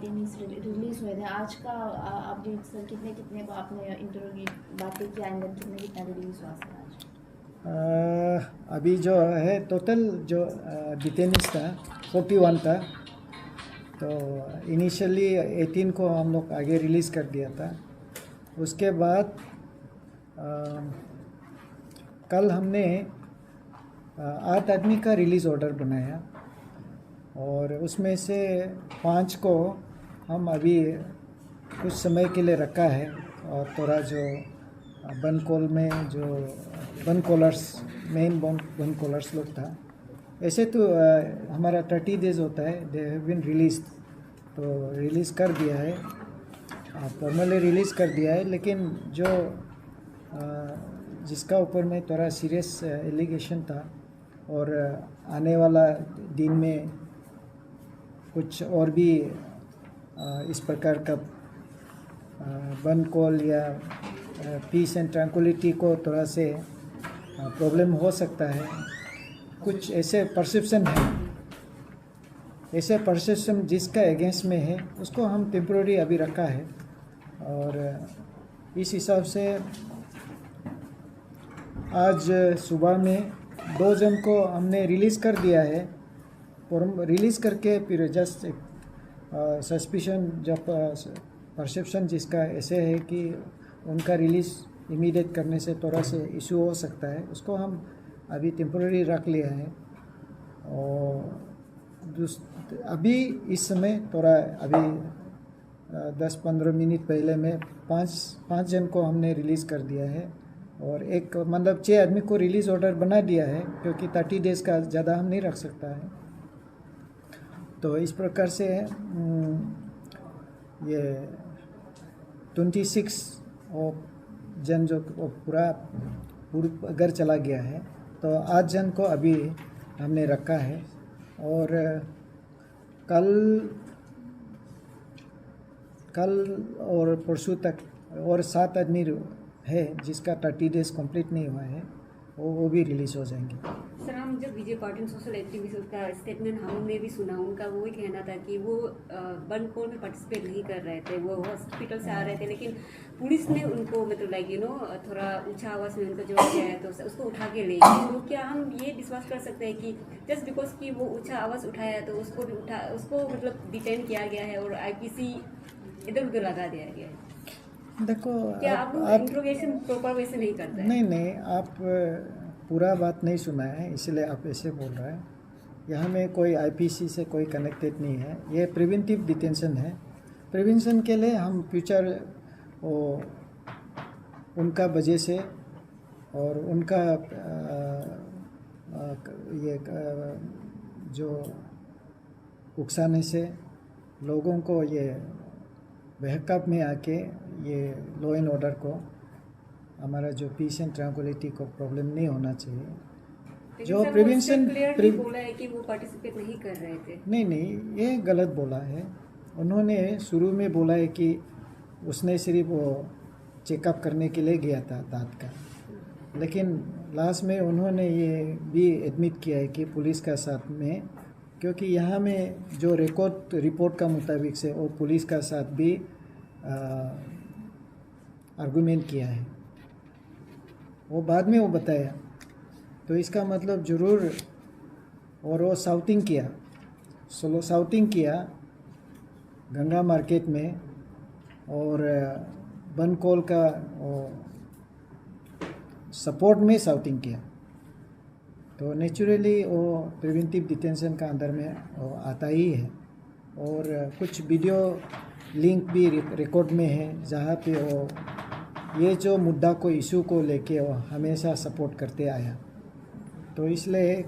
Detainees release हुए थे, आज का अपडेट सर, कितने कितने को आपने इंटरव्यू बातें किया, एंड कितने कितना रिलीज हुआ सर आज? अभी जो है टोटल जो डिटेनीज था 41 था। तो इनिशियली 18 को हम लोग आगे रिलीज़ कर दिया था। उसके बाद कल हमने 8 आदमी का रिलीज़ ऑर्डर बनाया और उसमें से 5 को हम अभी कुछ समय के लिए रखा है। और थोड़ा जो बन कॉल में जो बन कॉलर्स मेन बन कॉलर्स लोग था, ऐसे तो हमारा 30 डेज होता है, दे हैव बीन रिलीज, तो रिलीज़ कर दिया है, फॉर्मली रिलीज़ कर दिया है। लेकिन जो जिसका ऊपर में थोड़ा सीरियस एलिगेशन था और आने वाला दिन में कुछ और भी इस प्रकार का बन कॉल या पीस एंड ट्रैंक्विलिटी को थोड़ा से प्रॉब्लम हो सकता है, कुछ ऐसे परसेप्शन है, ऐसे परसेप्शन जिसका अगेंस्ट में है उसको हम टेम्प्रोरी अभी रखा है। और इस हिसाब से आज सुबह में 2 जन को हमने रिलीज़ कर दिया है। और रिलीज़ करके फिर जस्ट सस्पिशन जब परसेप्शन जिसका ऐसे है कि उनका रिलीज़ इमीडिएट करने से थोड़ा से इशू हो सकता है, उसको हम अभी टेम्पोररी रख लिया है। और अभी इस समय थोड़ा अभी 10-15 मिनट पहले में 5 जन को हमने रिलीज़ कर दिया है और एक मतलब 6 आदमी को रिलीज़ ऑर्डर बना दिया है, क्योंकि 30 डेज का ज़्यादा हम नहीं रख सकता है। तो इस प्रकार से ये 26 और जन जो पूरा घर चला गया है, तो 8 जन को अभी हमने रखा है। और कल और परसों तक और 7 आदमी है जिसका 30 डेज कंप्लीट नहीं हुआ है, वो भी रिलीज़ हो जाएंगे। सर, हम जब बीजे पार्टी सोशल एक्टिविस्ट का स्टेटमेंट हमने भी सुना, उनका वो ही कहना था कि वो बन कॉल में पार्टिसिपेट नहीं कर रहे थे, वो हॉस्पिटल से आ रहे थे, लेकिन पुलिस ने उनको मतलब थोड़ा ऊंचा आवाज़ में उनको जवाब दिया है तो उसको उठा के ले गए। तो क्या हम ये विश्वास कर सकते हैं कि जस्ट बिकॉज कि वो ऊंचा आवाज़ उठाया है तो उसको मतलब डिटेन किया गया है और IPC इधर उधर लगा दिया गया है? देखो, क्या आप इंट्रोगेशन प्रॉपर वैसे नहीं करते हैं? नहीं, आप पूरा बात नहीं सुना है, इसलिए आप ऐसे बोल रहे हैं। यहाँ में कोई IPC से कोई कनेक्टेड नहीं है, ये प्रिवेंटिव डिटेंशन है। प्रिवेंशन के लिए हम फ्यूचर उनका वजह से और उनका ये जो उकसाने से लोगों को ये बहकाव में आके ये लॉ एंड ऑर्डर को, हमारा जो पीस एंड ट्रैंक्विलिटी को प्रॉब्लम नहीं होना चाहिए। जो प्रिवेंशन बोला है कि वो पार्टिसिपेट नहीं कर रहे थे। नहीं, ये गलत बोला है। उन्होंने शुरू में बोला है कि उसने सिर्फ वो चेकअप करने के लिए गया था दांत का, लेकिन लास्ट में उन्होंने ये भी एडमिट किया है कि पुलिस का साथ में, क्योंकि यहाँ में जो रिपोर्ट का मुताबिक से और पुलिस का साथ भी आर्गुमेंट किया है, वो बाद में वो बताया। तो इसका मतलब ज़रूर, और वो साउटिंग किया गंगा मार्केट में और बन कॉल का सपोर्ट में साउटिंग किया, तो नेचुरली वो प्रिवेंटिव डिटेंशन का अंदर में वो आता ही है। और कुछ वीडियो लिंक भी रिकॉर्ड में है जहाँ पे वो ये जो मुद्दा को इशू को लेके वो हमेशा सपोर्ट करते आया। तो इसलिए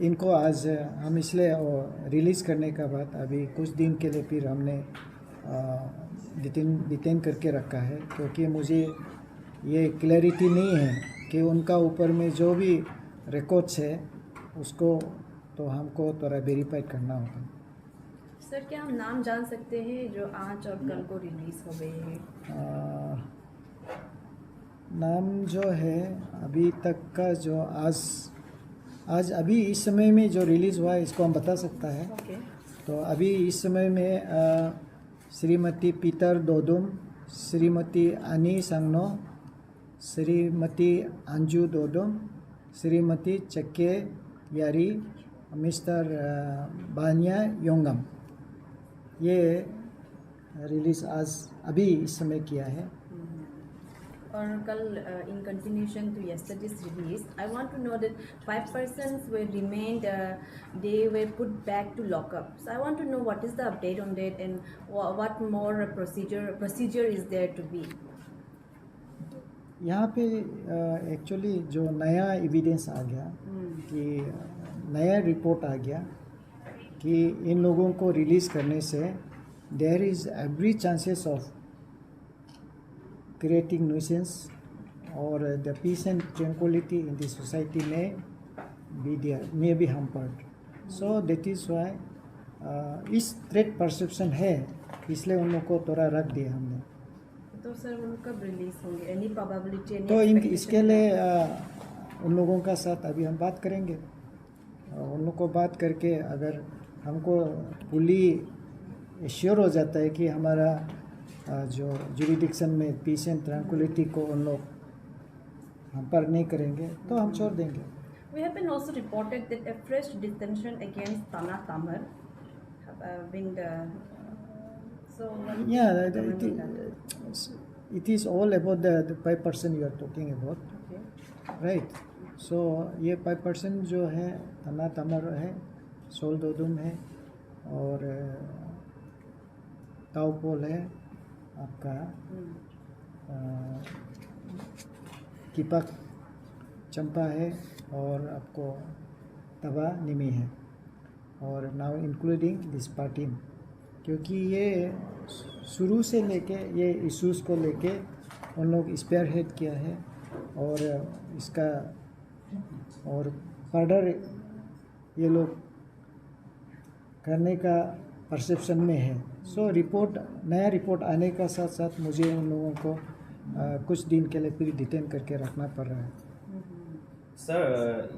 इनको आज हम इसलिए रिलीज़ करने का बाद अभी कुछ दिन के लिए फिर हमने डिटेन करके रखा है, क्योंकि मुझे ये क्लैरिटी नहीं है कि उनका ऊपर में जो भी रिकॉर्ड्स है उसको तो हमको थोड़ा वेरीफाई करना होगा। सर, क्या हम नाम जान सकते हैं जो आज और कल को रिलीज़ हो गए हैं? नाम जो है अभी तक का जो आज अभी इस समय में जो रिलीज़ हुआ है इसको हम बता सकता है। ओके। तो अभी इस समय में श्रीमती पीटर दोदुम, श्रीमती आनी संगनो, श्रीमती अंजू दोदुम, श्रीमती चक्के यारी, मिस्टर बानिया योंगम, ये रिलीज़ आज अभी इस समय किया है। और कल in continuation to yesterday's release, I want to know that 5 persons were remained, they were put back to lockup. So I want to know what is the update on that and what more procedure is there to be. यहाँ पे actually जो नया evidence आ गया कि नया report आ गया कि इन लोगों को रिलीज़ करने से there is every chances of creating nuisance or the peace and tranquility in the society may be hampered. So that is why इस threat perception है, इसलिए उन लोगों को थोड़ा रख दिया हमने। तो सर वो कब रिलीज होंगे? Any probability? तो इसके लिए उन लोगों का साथ अभी हम बात करेंगे। उन लोगों को बात करके अगर हमको फुली श्योर हो जाता है कि हमारा जो जुरिडिक्शन में पीस एंड ट्रैंक्विलिटी को उन लोग हम पर नहीं करेंगे तो हम छोड़ देंगे। We have been also reported that a fresh detention against Tana Tamar have been so Yeah, it is all about the 5% you are talking about, okay. right? So ये 5% जो है तना तमर है, सोल दोदुम है और ताउपोल है, आपका किपक चंपा है और आपको तबा निमी है और नाउ इंक्लूडिंग दिस पार्टी, क्योंकि ये शुरू से लेके ये इश्यूज़ को लेके उन लोग स्पेयर हेड किया है और इसका और फर्दर ये लोग करने का परसेप्शन में है। सो नया रिपोर्ट आने का साथ साथ मुझे उन लोगों को कुछ दिन के लिए फिर डिटेन करके रखना पड़ रहा है। Sir,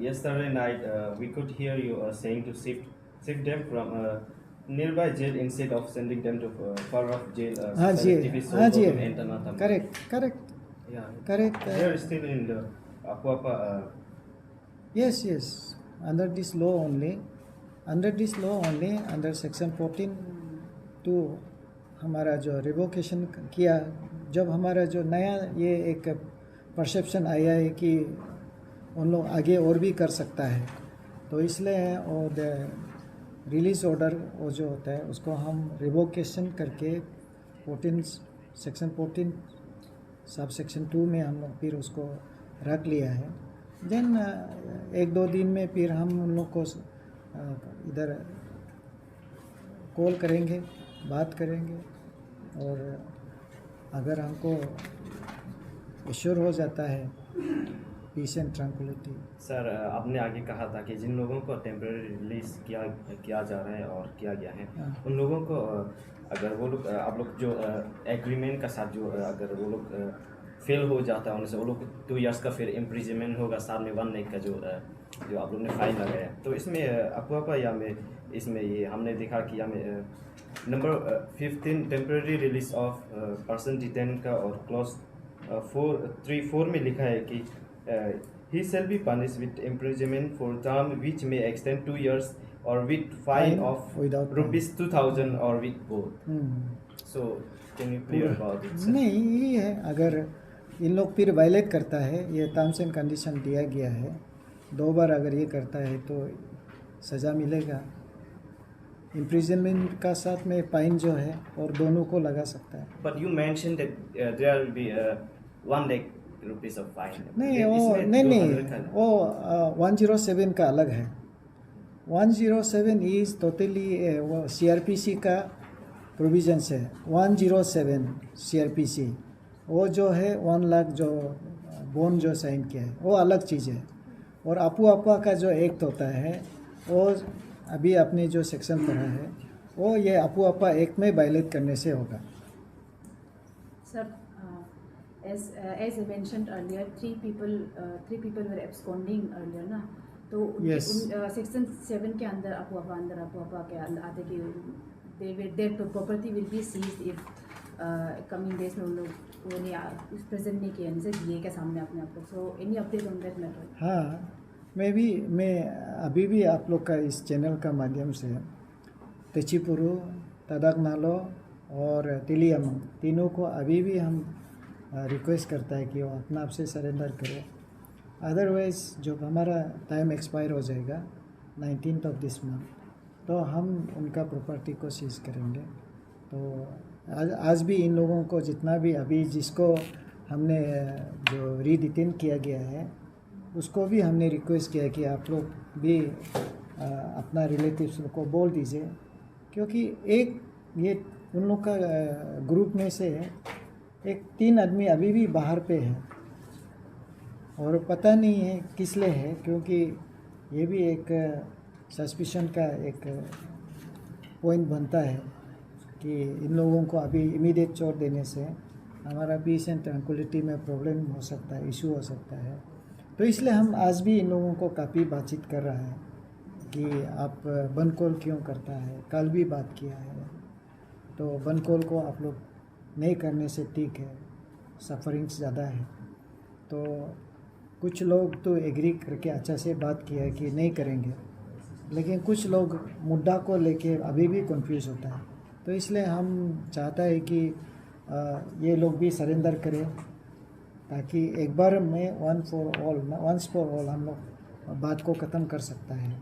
yesterday night we could hear you saying to shift them from nearby jail instead of sending them to far off jail. हाँ जी, correct. Yeah, correct. They are still in the Apuapa. Yes, under this law only, under section 14 तो हमारा जो revocation किया, जब हमारा जो नया ये एक परसेप्शन आया है कि उन लोग आगे और भी कर सकता है, तो इसलिए और रिलीज़ ऑर्डर वो जो होता है उसको हम रिवोकेशन करके सेक्शन 14 सब सेक्शन 2 में हम लोग फिर उसको रख लिया है। देन 1-2 दिन में फिर हम उन लोग को इधर कॉल करेंगे, बात करेंगे और अगर हमको एश्योर हो जाता है पीस एंड ट्रैंक्विलिटी। सर, आपने आगे कहा था कि जिन लोगों को टेम्परेरी रिलीज किया जा रहा है और किया गया है, उन लोगों को अगर वो लोग आप लोग जो एग्रीमेंट का साथ जो अगर वो लोग फेल हो जाता है उनसे, वो लोग 2 इयर्स का फिर इम्प्रिजनमेंट होगा, साथ में 1 लाख का जो आप लोग ने फाइन लगाया। तो इसमें अपुआपा या में इसमें ये हमने देखा कि हमें number 15 temporary release of person detain का और क्लॉज 4 में लिखा है कि he shall be punished with imprisonment for term which may extend 2 years or with fine of rupees 2000 or with both. So can you clear about it, sir? नहीं, ये है अगर इन लोग फिर वायलेट करता है, ये टर्म्स एंड कंडीशन दिया गया है, 2 बार अगर ये करता है तो सज़ा मिलेगा। इम्प्रिजनमेंट का साथ में फाइन जो है और दोनों को लगा सकता है। But you mentioned that there will be 1 lakh rupees of fine. नहीं, वो 107 का अलग है। 107 इज़ टोटली वो CRPC का प्रोविजंस है। 107 CRPC वो जो है 1 लाख जो बोन जो साइन किया है वो अलग चीज़ है। और अपुआपा का जो एक्ट होता है वो अभी आपने जो सेक्शन पढ़ा है वो ये अपुआपा एक्ट में वायलेट करने से होगा। Sir, as I mentioned earlier, three people were absconding earlier, na? तो Yes. सेक्शन 7 के अंदर अबू अबा के अंदर आते कि their property will be seized if coming days में उन लोग वो नहीं प्रेजेंट नहीं किया जैसे दिए क्या सामने अपने आप को. So any update on that matter? हाँ, मैं अभी भी आप लोग का इस चैनल का माध्यम से तेचिपुरु, तदागनालो और तिलियामंग तीनों को अभी भी हम रिक्वेस्ट करता है कि वो अपना आप से सरेंडर करें. अदरवाइज़ जब हमारा टाइम एक्सपायर हो जाएगा 19th ऑफ दिस मंथ, तो हम उनका प्रॉपर्टी को सीज करेंगे. तो आज भी इन लोगों को जितना भी अभी जिसको हमने जो रीडिटेन किया गया है उसको भी हमने रिक्वेस्ट किया कि आप लोग भी अपना रिलेटिव्स को बोल दीजिए, क्योंकि एक ये उन लोग का ग्रुप में से एक 3 आदमी अभी भी बाहर पे है और पता नहीं है किस लिए है, क्योंकि ये भी एक सस्पिशन का एक पॉइंट बनता है कि इन लोगों को अभी इमीडिएट छोड़ देने से हमारा पीस एंड ट्रैंक्विलिटी में प्रॉब्लम हो सकता है, इशू हो सकता है. तो इसलिए हम आज भी इन लोगों को काफ़ी बातचीत कर रहा है कि आप बंद कॉल क्यों करता है. कल भी बात किया है, तो बंद कॉल को आप लोग नहीं करने से ठीक है, सफरिंग्स ज़्यादा है. तो कुछ लोग तो एग्री करके अच्छा से बात किया है कि नहीं करेंगे, लेकिन कुछ लोग मुद्दा को लेके अभी भी कंफ्यूज होता है. तो इसलिए हम चाहता है कि ये लोग भी सरेंडर करें, ताकि एक बार में वंस फॉर ऑल हम लोग बात को ख़त्म कर सकता है.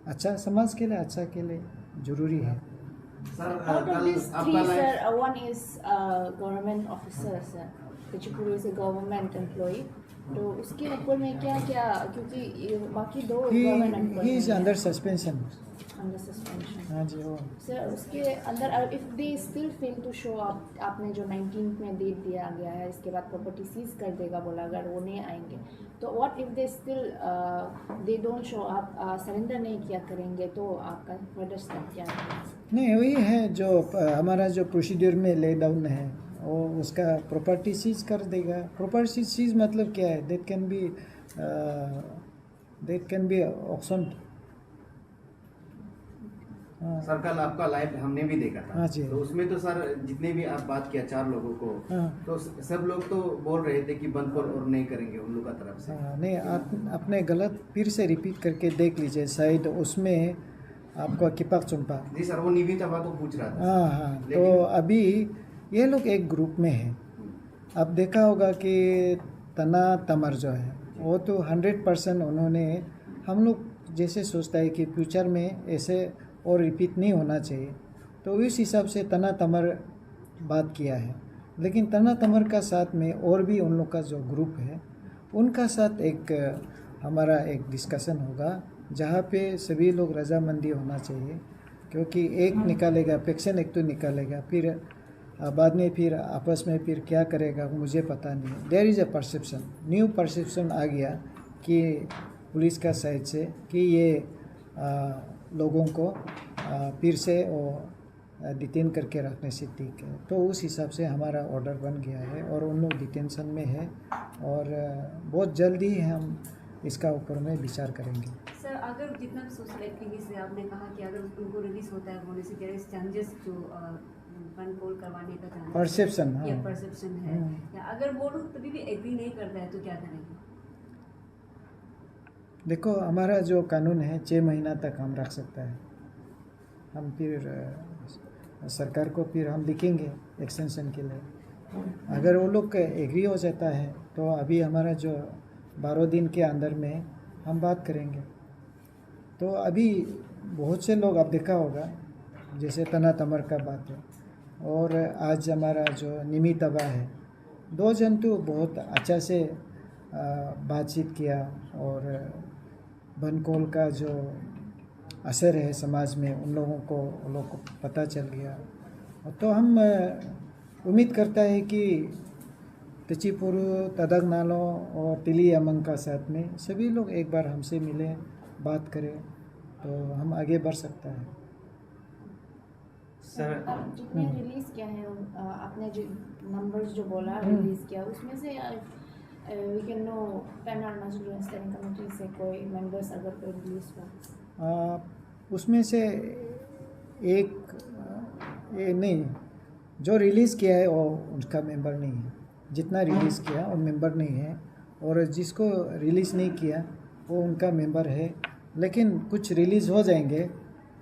अच्छा समाज के लिए, अच्छा के लिए ज़रूरी है. Out of these three, sir, one is government officer, sir. Tichipuru is a government employee. तो उसके ऊपर में क्या क्या, क्योंकि बाकी 2 government employ he is under suspension. Under suspension. हाँ जी. वो सर उसके अंदर if they still fail to show up, आपने जो 19th में डेट दिया गया है, इसके बाद प्रॉपर्टी सीज कर देगा बोला, अगर वो नहीं आएंगे तो what if they still they don't show up, surrender नहीं किया करेंगे, तो आपका फर्दर स्टेप क्या है? नहीं, वही है जो हमारा जो प्रोसीड्यूर में ले डाउन है, वो उसका प्रॉपर्टी सीज कर देगा. प्रॉपर्टी सीज मतलब क्या है? That can be auction. Sir कल आपका लाइव हमने भी देखा था. हाँ जी. तो उसमें तो सर जितने भी आप बात किया 4 लोगों को, तो सब लोग तो बोल रहे थे कि बंद कॉल और नहीं करेंगे उन लोगों का तरफ से. नहीं, आप अपने गलत फिर से रिपीट करके देख लीजिए, शायद उसमें आपको किपाक चुम्पा. जी सर, वो निविता बात को पूछ रहा था. हाँ. तो अभी ये लोग एक ग्रुप में हैं. अब देखा होगा कि तना तमर जो है वो तो 100% उन्होंने, हम लोग जैसे सोचता है कि फ्यूचर में ऐसे और रिपीट नहीं होना चाहिए, तो इस हिसाब से तना तमर बात किया है. लेकिन तना तमर का साथ में और भी उन लोग का जो ग्रुप है उनका साथ एक हमारा एक डिस्कशन होगा, जहाँ पे सभी लोग रजामंदी होना चाहिए, क्योंकि एक निकालेगा पेक्शन, एक तो निकालेगा, फिर बाद में फिर आपस में फिर क्या करेगा मुझे पता नहीं. There is a perception, new perception आ गया कि पुलिस का साइड से कि ये लोगों को फिर से वो डिटेन करके रखने से ठीक है. तो उस हिसाब से हमारा ऑर्डर बन गया है और उन लोग डिटेंशन में है और बहुत जल्दी हम इसका ऊपर में विचार करेंगे. सर अगर जितना भी सोशल एक्टिविस्ट है, आपने कहा कि अगर उनको रिलीज होता है होने से देयर इज चांसेस जो बंद कॉल करवाने का चांस, परसेप्शन. हाँ. ये परसेप्शन है. या अगर वो लोग तभी भी एग्री नहीं करता है तो क्या करेंगे? देखो, हमारा जो कानून है 6 महीना तक हम रख सकता है. हम फिर सरकार को फिर हम लिखेंगे एक्सटेंशन के लिए. अगर वो लोग एग्री हो जाता है तो अभी हमारा जो 12 दिन के अंदर में हम बात करेंगे. तो अभी बहुत से लोग, आप देखा होगा जैसे तना तमर का बात है, और आज हमारा जो निमी तबा है, 2 जन तो बहुत अच्छा से बातचीत किया और बंद कॉल का जो असर है समाज में उन लोगों को पता चल गया. तो हम उम्मीद करता है कि तिचिपुरु, तदागनालो और तिलियामंग का साथ में सभी लोग एक बार हमसे मिलें, बात करें, तो हम आगे बढ़ सकता है. सर जितने रिलीज़ किया है, आपने जो नंबर्स जो बोला रिलीज़ किया, उसमें से we can know pan Arunachal rural standing committee से कोई मेंबर्स अगर कोई रिलीज हुआ? उसमें से एक ये नहीं, जो रिलीज़ किया है वो उनका मेंबर नहीं है, जितना रिलीज़ किया वो मेंबर नहीं है, और जिसको रिलीज़ नहीं किया वो उनका मेंबर है। लेकिन कुछ रिलीज़ हो जाएंगे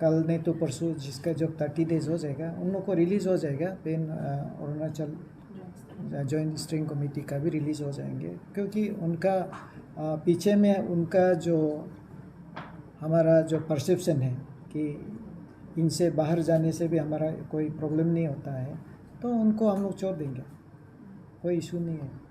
कल नहीं तो परसों, जिसका जब 30 डेज़ हो जाएगा उन लोग को रिलीज़ हो जाएगा। Pan Arunachal joint steering committee का भी रिलीज़ हो जाएंगे, क्योंकि उनका पीछे में उनका जो हमारा जो परसेप्शन है कि इनसे बाहर जाने से भी हमारा कोई प्रॉब्लम नहीं होता है, तो उनको हम लोग छोड़ देंगे, कोई इशू नहीं है।